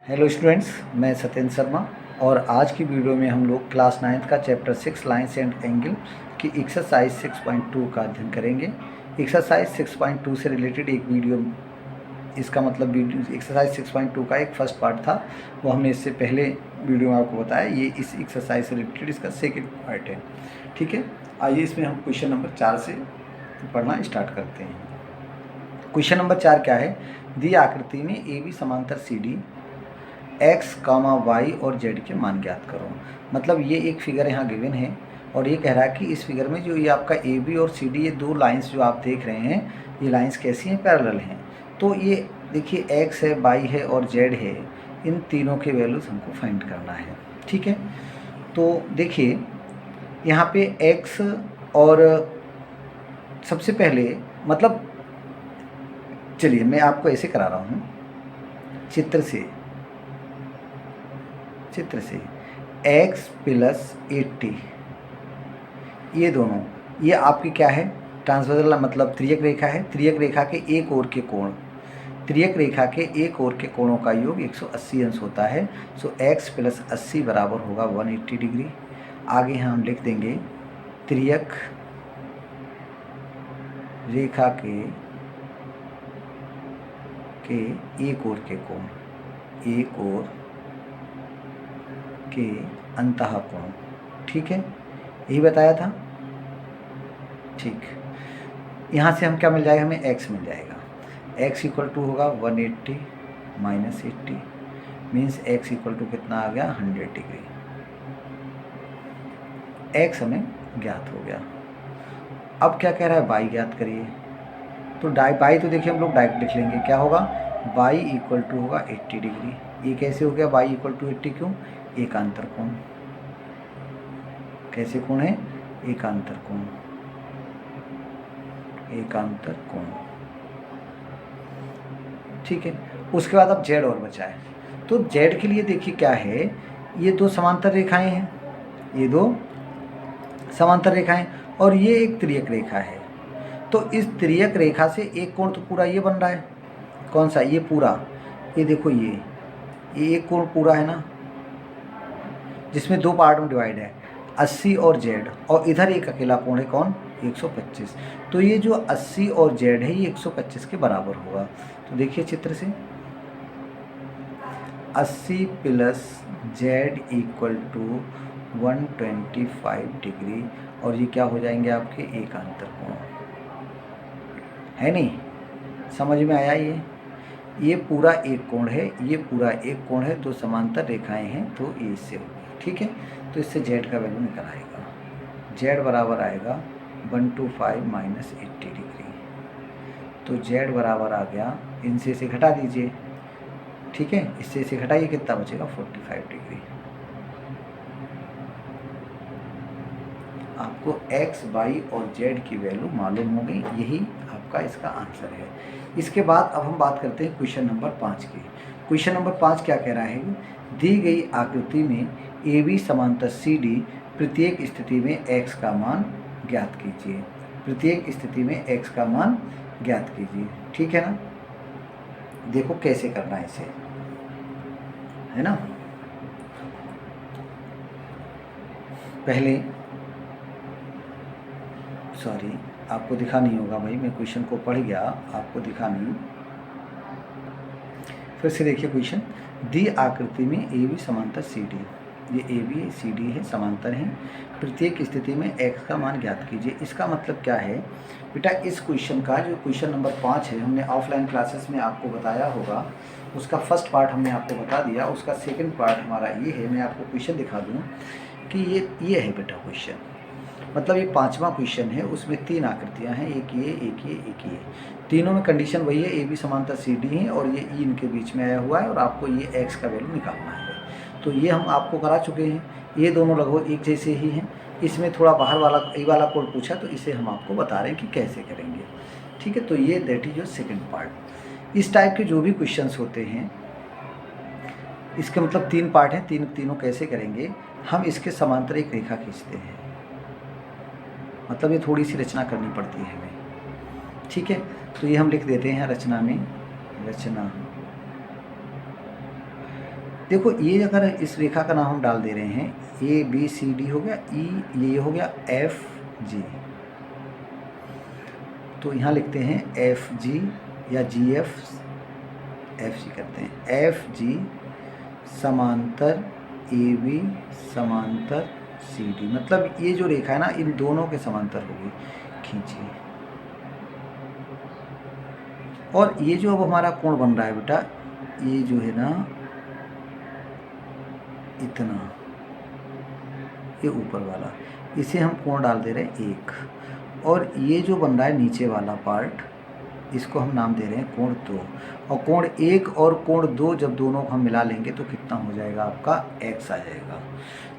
Hello students, मैं सत्येंद्र शर्मा और आज की वीडियो में हम लोग क्लास 9th का चैप्टर 6 लाइन्स एंड एंगल की एक्सरसाइज 6.2 का अध्ययन करेंगे। एक्सरसाइज 6.2 से रिलेटेड एक वीडियो, इसका मतलब वीडियो एक्सरसाइज 6.2 का एक फर्स्ट पार्ट था, वो हमने इससे पहले वीडियो में आपको बताया। ये इस एक्सरसाइज से रिलेटेड इसका सेकेंड पार्ट है। ठीक है, आइए इसमें हम क्वेश्चन नंबर 4 से पढ़ना स्टार्ट करते हैं। क्वेश्चन नंबर 4 क्या है? दी आकृति में ए बी समांतर C D x comma y और जेड के मान ज्ञात करो। मतलब ये एक फिगर यहाँ गिवन है और ये कह रहा है कि इस फिगर में जो ये आपका ए बी और सी डी, ये दो लाइंस जो आप देख रहे हैं, ये लाइंस कैसी हैं? पैरेलल हैं। तो ये देखिए एक्स है, वाई है और जेड है, इन तीनों के वैल्यूज़ हमको फाइंड करना है। ठीक है, तो देखिए यहाँ पे एक्स और सबसे पहले मतलब चलिए मैं आपको ऐसे करा रहा हूँ चित्र से x प्लस 80, ये दोनों, ये आपकी क्या है? ट्रांसवर्सल मतलब त्रियक रेखा है। त्रियक रेखा के एक ओर के कोण, त्रियक रेखा के एक ओर के कोणों का योग 180 अंश होता है। सो x प्लस 80 बराबर होगा 180 डिग्री। आगे हम लिख देंगे त्रियक रेखा के एक ओर के कोण, एक ओर के अंतः कोण। ठीक है, यही बताया था। ठीक, यहाँ से हम क्या मिल जाएगा? हमें x मिल जाएगा। x इक्वल टू होगा 180 minus 80 means x equal to कितना आ गया? 100 डिग्री। x हमें ज्ञात हो गया। अब क्या कह रहा है? y ज्ञात करिए। तो y तो देखिए हम लोग डायरेक्ट लिख लेंगे। क्या होगा? y इक्वल टू होगा 80 डिग्री। ये कैसे हो गया y इक्वल टू 80? क्यों? एकांतर कोण। कैसे कोण है? एकांतर कोण, एकांतर कोण। ठीक है, उसके बाद अब जेड और बचा है। तो जेड के लिए देखिए क्या है, ये दो समांतर रेखाएं हैं, ये दो समांतर रेखाएं और ये एक त्रियक रेखा है। तो इस त्रियक रेखा से एक कोण तो पूरा ये बन रहा है। कौन सा? ये पूरा, ये देखो ये एक कोण पूरा है ना, जिसमें दो पार्ट में डिवाइड है 80 और जेड, और इधर एक अकेला कोण है। कौन? 125। तो ये जो 80 और जेड है ये 125 के बराबर होगा। तो देखिए चित्र से 80 plus Z equal to 125 degree, और ये क्या हो जाएंगे? आपके एकांतर कोण। है नहीं? समझ में आया? ये पूरा एक कोण है, ये पूरा एक कोण है, दो समांतर रेखाएं हैं, तो ये इससे होगी। ठीक है, तो इससे जेड का वैल्यू निकल आएगा। जेड बराबर आएगा 125 माइनस 80 डिग्री। तो जेड बराबर आ गया, इनसे इसे घटा दीजिए। ठीक है, इससे इसे घटाइए, कितना बचेगा? 45 डिग्री। आपको x, y और z की वैल्यू मालूम हो गई, यही आपका इसका आंसर है। इसके बाद अब हम बात करते हैं क्वेश्चन नंबर 5 की। क्वेश्चन नंबर 5 क्या कह रहा है? दी गई आकृति में ए बी समांतर सी डी, प्रत्येक स्थिति में x का मान ज्ञात कीजिए। प्रत्येक स्थिति में x का मान ज्ञात कीजिए। ठीक है ना? देखो कैसे करना है इसे, है ना? पहले सॉरी, आपको दिखा नहीं होगा भाई, मैं क्वेश्चन को पढ़ गया, आपको दिखा नहीं। फिर से देखिए क्वेश्चन। दी आकृति में ए बी समांतर सी डी, ये ए बी सी डी है, समांतर हैं, प्रत्येक स्थिति में x का मान ज्ञात कीजिए। इसका मतलब क्या है बेटा? इस क्वेश्चन का जो क्वेश्चन नंबर 5 है, हमने ऑफलाइन क्लासेस में आपको बताया होगा, उसका फर्स्ट पार्ट हमने आपको बता दिया, उसका सेकेंड पार्ट हमारा ये है। मैं आपको क्वेश्चन दिखा दूँ कि ये है बेटा क्वेश्चन। मतलब ये 5वां क्वेश्चन है, उसमें 3 आकृतियां हैं, एक ये। तीनों में कंडीशन वही है, ए बी समांतर सी डी है और ये ई इनके बीच में आया हुआ है, और आपको ये एक्स का वैल्यू निकालना है। तो ये हम आपको करा चुके हैं, ये दोनों लगभग एक जैसे ही हैं। इसमें थोड़ा बाहर वाला ए वाला कोड पूछा, तो इसे हम आपको बता रहे हैं कि कैसे करेंगे। ठीक है, तो ये that is your second part. इस टाइप के जो भी क्वेश्चन होते हैं, इसके मतलब 3 पार्ट हैं, तीनों कैसे करेंगे? हम इसके समांतर एक रेखा खींचते हैं, मतलब ये थोड़ी सी रचना करनी पड़ती है हमें। ठीक है, तो ये हम लिख देते हैं रचना में, रचना देखो ये अगर इस रेखा का नाम हम डाल दे रहे हैं, ए बी सी डी हो गया, ई ये हो गया एफ जी, तो यहाँ लिखते हैं एफ जी या जी एफ जी करते हैं, एफ जी समांतर ए बी समांतर सी डी, मतलब ये जो रेखा है ना इन दोनों के समांतर होगी, खींचिए। और ये जो अब हमारा कोण बन रहा है बेटा, ये जो है ना इतना, ये ऊपर वाला, इसे हम कोण डाल दे रहे हैं 1, और ये जो बन रहा है नीचे वाला पार्ट, इसको हम नाम दे रहे हैं कोण 2, और कोण 1 और कोण 2 जब दोनों को हम मिला लेंगे तो कितना हो जाएगा आपका x आ जाएगा।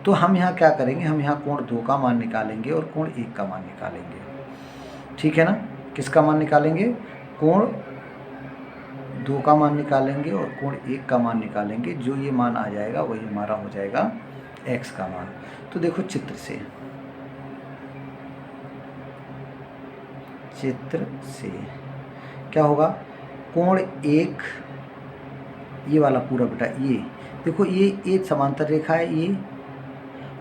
तो हम यहाँ क्या करेंगे, हम यहाँ कोण 2 का मान निकालेंगे और कोण 1 का मान निकालेंगे, ठीक है ना। किसका मान निकालेंगे, कोण 2 का मान निकालेंगे और कोण 1 का मान निकालेंगे, जो ये मान आ जाएगा वही हमारा हो जाएगा x का मान। तो देखो चित्र से क्या होगा, कोण 1 ये वाला पूरा बेटा, ये देखो ये एक समांतर रेखा है ये,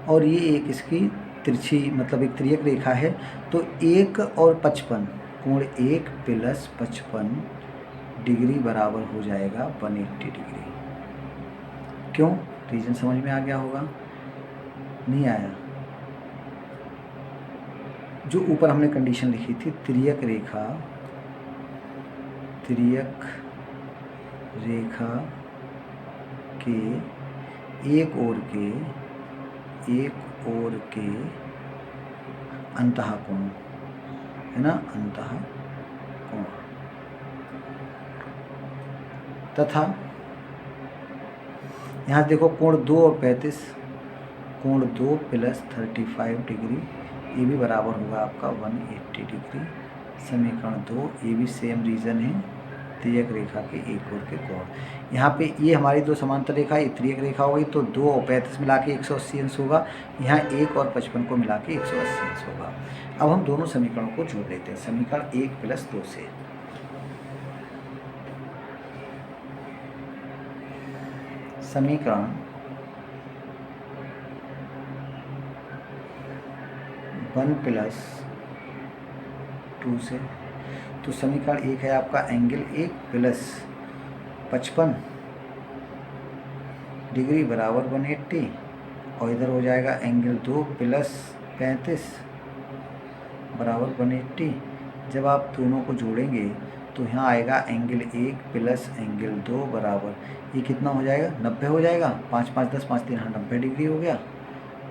और ये एक इसकी तिरछी मतलब एक त्रियक रेखा है, तो 1 और 55, कोण 1 प्लस 55 डिग्री बराबर हो जाएगा 180 डिग्री। क्यों, रीजन समझ में आ गया होगा, नहीं आया। जो ऊपर हमने कंडीशन लिखी थी, त्रियक रेखा के एक ओर के अंतः कोण है ना, अंतः कोण, तथा यहाँ देखो कोण 2 और 35, कोण 2 प्लस 35 डिग्री, ये भी बराबर होगा आपका 180 डिग्री। समीकरण 2, ये भी सेम रीजन है, त्रियक रेखा के एक ओर के कोण। यहाँ पे ये हमारी दो समांतर रेखा, ये त्रियक रेखा हो गई, तो 2 और 35 मिला के 180 अंश होगा, यहाँ 1 और 55 को मिला के 180 अंश होगा। अब हम दोनों समीकरणों को जोड़ लेते हैं, समीकरण 1 प्लस 2 से। समीकरण 1 प्लस 2 से, तो समीकरण 1 है आपका एंगल 1 प्लस 55 डिग्री बराबर 180, और इधर हो जाएगा एंगल 2 प्लस 35 बराबर 180। जब आप दोनों को जोड़ेंगे तो यहाँ आएगा एंगल 1 प्लस एंगल 2 बराबर, ये कितना हो जाएगा, 90 हो जाएगा, 5 5 10 5 3 90 डिग्री हो गया,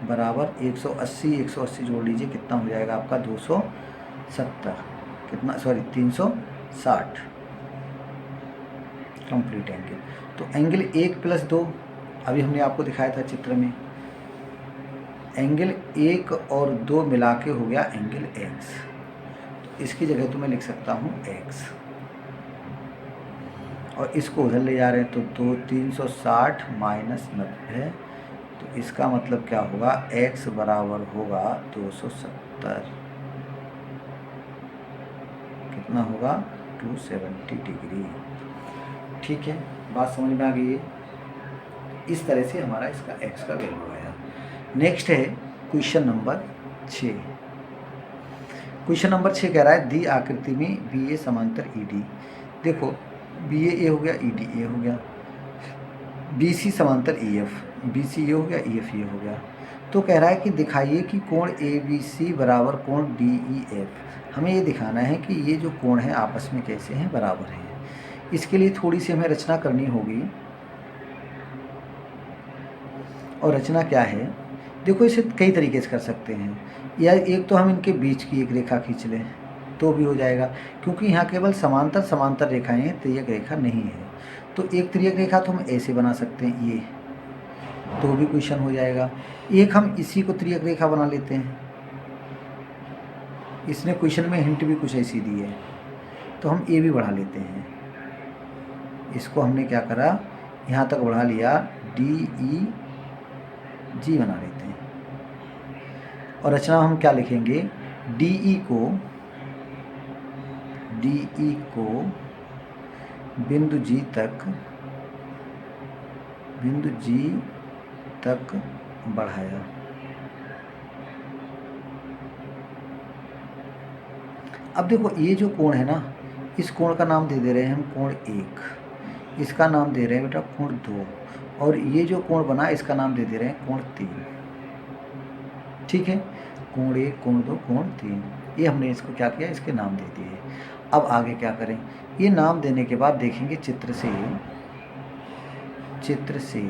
बराबर 180 जोड़ लीजिए, कितना हो जाएगा आपका 270, कितना सॉरी 360 कंप्लीट एंगल। तो एंगल 1 प्लस 2 अभी हमने आपको दिखाया था चित्र में, एंगल 1 और 2 मिला के हो गया एंगल x, तो इसकी जगह तो मैं लिख सकता हूँ x, और इसको उधर ले जा रहे हैं तो 360 माइनस 90, तो इसका मतलब क्या होगा, x बराबर होगा 270, कितना होगा 270 डिग्री। ठीक है, बात समझ में आ गई है। इस तरह से हमारा इसका x का वैल्यू आया। नेक्स्ट है क्वेश्चन नंबर 6। क्वेश्चन नंबर 6 कह रहा है दी आकृति में बी ए समांतर ई डी। देखो बी ए हो गया, ई डी ए हो गया, बी सी समांतर ई एफ, बी सी ये हो गया, ई एफ ये हो गया। तो कह रहा है कि दिखाइए कि कोण ए बी सी बराबर कोण डी ई एफ। हमें ये दिखाना है कि ये जो कोण हैं आपस में कैसे हैं, बराबर हैं। इसके लिए थोड़ी सी हमें रचना करनी होगी, और रचना क्या है, देखो इसे कई तरीके से कर सकते हैं, या एक तो हम इनके बीच की एक रेखा खींच लें तो भी हो जाएगा, क्योंकि यहाँ केवल समांतर रेखाएं हैं, त्रियक रेखा नहीं है। तो एक त्रियक रेखा तो हम ऐसे बना सकते हैं, ये तो भी क्वेश्चन हो जाएगा। एक हम इसी को त्रियक रेखा बना लेते हैं, इसने क्वेश्चन में हिंट भी कुछ ऐसी दी है, तो हम ये भी बढ़ा लेते हैं। इसको हमने क्या करा, यहाँ तक बढ़ा लिया, डी ई जी बना लेते हैं। और रचना हम क्या लिखेंगे, डी ई को बिंदु जी तक बिंदु जी तक बढ़ाया। अब देखो ये जो कोण है ना, इस कोण का नाम दे दे रहे हैं हम कोण 1, इसका नाम दे रहे हैं बेटा कोण 2, और ये जो कोण बना इसका नाम दे दे रहे हैं कोण 3। ठीक है, कोण 1, कोण 2, कोण 3, ये हमने इसको क्या किया, इसके नाम दे दिए। अब आगे क्या करें, ये नाम देने के बाद देखेंगे चित्र से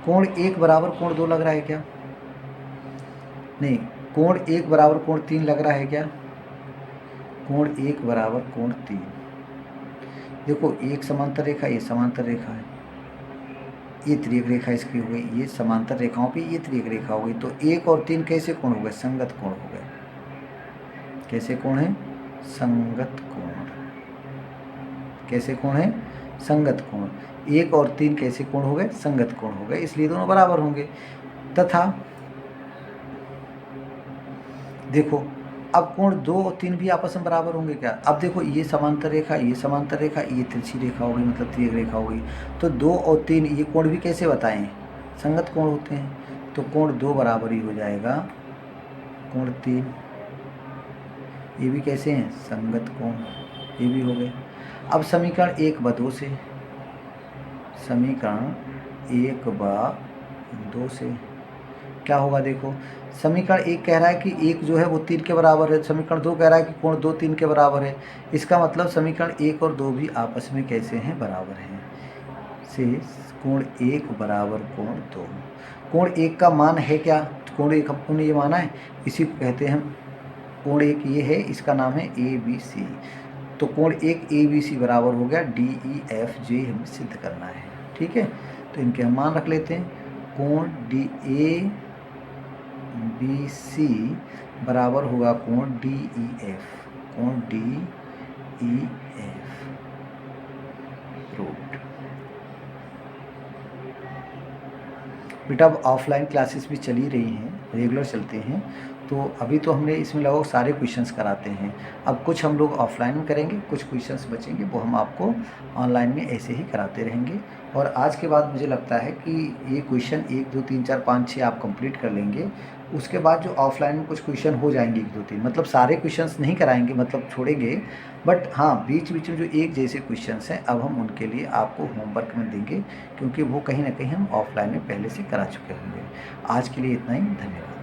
कोण 1 बराबर कोण 2 लग रहा है क्या? नहीं, कोण 1 बराबर कोण 3 लग रहा है क्या? कोण 1 बराबर कोण 3। देखो एक समांतर रेखा, ये समांतर रेखा है, ये तिर्यक रेखा इसकी हो गई, ये समांतर रेखाओं पे ये तिर्यक रेखा हो गई, तो 1 और 3 कैसे कोण हो गए? संगत कोण हो गए। कैसे कोण है? संगत कोण। कैसे कोण है? संगत कोण। 1 और 3 कैसे कोण हो गए? संगत कोण हो गए, इसलिए दोनों बराबर होंगे। तथा देखो अब कोण 2 और 3 भी आपस में बराबर होंगे क्या? अब देखो ये समांतर रेखा, ये समांतर रेखा, ये तिरछी रेखा हो गई, मतलब तिर्यक रेखा हो गई, तो 2 और 3 ये कोण भी कैसे बताएं? संगत कोण होते हैं, तो कोण 2 बराबर ही हो जाएगा कोण 3। ये भी कैसे हैं? संगत कोण, ये भी हो गए। अब समीकरण 1/2 से, समीकरण 1/2 से क्या होगा? देखो समीकरण 1 कह रहा है कि 1 जो है वो 3 के बराबर है, समीकरण 2 कह रहा है कि कोण 2 3 के बराबर है। इसका मतलब समीकरण 1 और 2 भी आपस में कैसे हैं? बराबर हैं। से कोण 1 बराबर कोण 2। कोण 1 का मान है क्या? कोण 1 हमने ये माना है, इसी को कहते हैं हम कोण 1 ये है, इसका नाम है ABC। तो कोण 1 ABC बराबर हो गया DEFG, हमें सिद्ध करना है। ठीक है, तो इनके हम मान रख लेते हैं। कोण DABC बराबर होगा कोण DEF, कोण DEF रूट। बेटा अब ऑफलाइन क्लासेस भी चली रही हैं, रेगुलर चलते हैं, तो अभी तो हमने इसमें लगभग सारे क्वेश्चंस कराते हैं। अब कुछ हम लोग ऑफलाइन में करेंगे, कुछ क्वेश्चंस बचेंगे वो हम आपको ऑनलाइन में ऐसे ही कराते रहेंगे। और आज के बाद मुझे लगता है कि ये क्वेश्चन 1 2 3 4 5 6 आप कंप्लीट कर लेंगे। उसके बाद जो ऑफलाइन में कुछ क्वेश्चन हो जाएंगे 1 2 3, मतलब सारे क्वेश्चंस नहीं कराएंगे, मतलब छोड़ेंगे, बट हाँ बीच बीच में जो एक जैसे क्वेश्चंस हैं अब हम उनके लिए आपको होमवर्क में देंगे, क्योंकि वो कहीं ना कहीं हम ऑफलाइन में पहले से करा चुके होंगे। आज के लिए इतना ही, धन्यवाद।